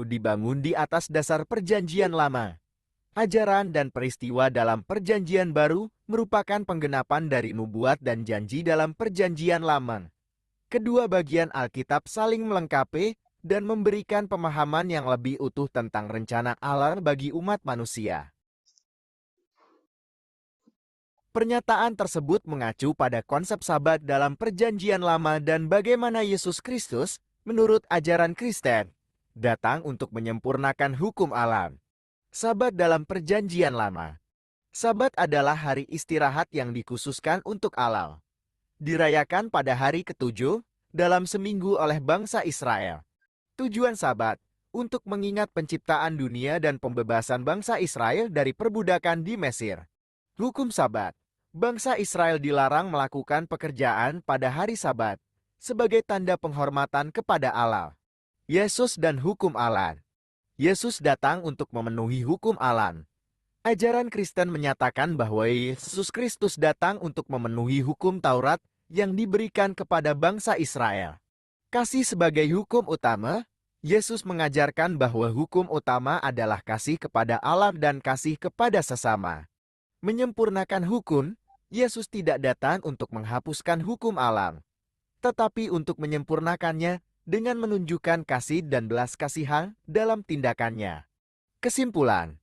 dibangun di atas dasar Perjanjian Lama. Ajaran dan peristiwa dalam Perjanjian Baru merupakan penggenapan dari nubuat dan janji dalam Perjanjian Lama. Kedua bagian Alkitab saling melengkapi dan memberikan pemahaman yang lebih utuh tentang rencana Allah bagi umat manusia. Pernyataan tersebut mengacu pada konsep Sabat dalam Perjanjian Lama dan bagaimana Yesus Kristus, menurut ajaran Kristen, datang untuk menyempurnakan hukum alam. Sabat dalam Perjanjian Lama. Sabat adalah hari istirahat yang dikhususkan untuk Allah. Dirayakan pada hari ketujuh dalam seminggu oleh bangsa Israel. Tujuan Sabat untuk mengingat penciptaan dunia dan pembebasan bangsa Israel dari perbudakan di Mesir. Hukum Sabat. Bangsa Israel dilarang melakukan pekerjaan pada hari Sabat sebagai tanda penghormatan kepada Allah. Yesus dan hukum Allah. Yesus datang untuk memenuhi hukum Allah. Ajaran Kristen menyatakan bahwa Yesus Kristus datang untuk memenuhi hukum Taurat yang diberikan kepada bangsa Israel. Kasih sebagai hukum utama, Yesus mengajarkan bahwa hukum utama adalah kasih kepada Allah dan kasih kepada sesama. Menyempurnakan hukum, Yesus tidak datang untuk menghapuskan hukum Allah, tetapi untuk menyempurnakannya dengan menunjukkan kasih dan belas kasihan dalam tindakannya. Kesimpulan,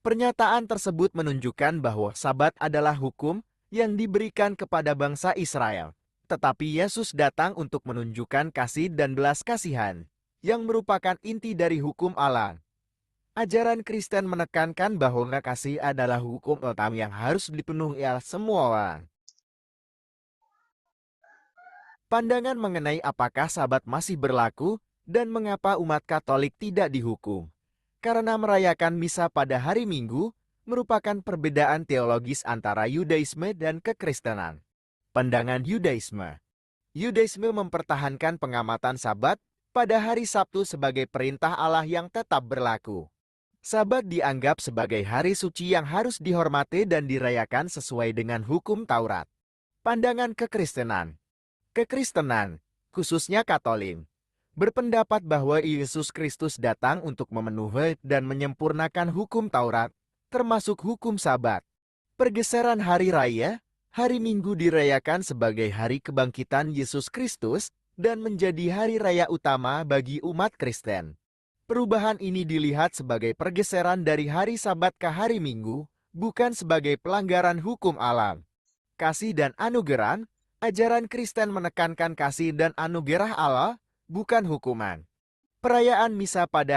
pernyataan tersebut menunjukkan bahwa Sabat adalah hukum yang diberikan kepada bangsa Israel, tetapi Yesus datang untuk menunjukkan kasih dan belas kasihan, yang merupakan inti dari hukum Allah. Ajaran Kristen menekankan bahwa kasih adalah hukum utama yang harus dipenuhi oleh semua orang. Pandangan mengenai apakah Sabat masih berlaku dan mengapa umat Katolik tidak dihukum. Karena merayakan misa pada hari Minggu merupakan perbedaan teologis antara Yudaisme dan kekristenan. Pandangan Yudaisme. Yudaisme mempertahankan pengamatan Sabat pada hari Sabtu sebagai perintah Allah yang tetap berlaku. Sabat dianggap sebagai hari suci yang harus dihormati dan dirayakan sesuai dengan hukum Taurat. Pandangan kekristenan. Kekristenan, khususnya Katolik, berpendapat bahwa Yesus Kristus datang untuk memenuhi dan menyempurnakan hukum Taurat, termasuk hukum Sabat. Pergeseran hari raya, hari Minggu dirayakan sebagai hari kebangkitan Yesus Kristus dan menjadi hari raya utama bagi umat Kristen. Perubahan ini dilihat sebagai pergeseran dari hari Sabat ke hari Minggu, bukan sebagai pelanggaran hukum alam. Kasih dan anugerah. Ajaran Kristen menekankan kasih dan anugerah Allah, bukan hukuman. Perayaan misa pada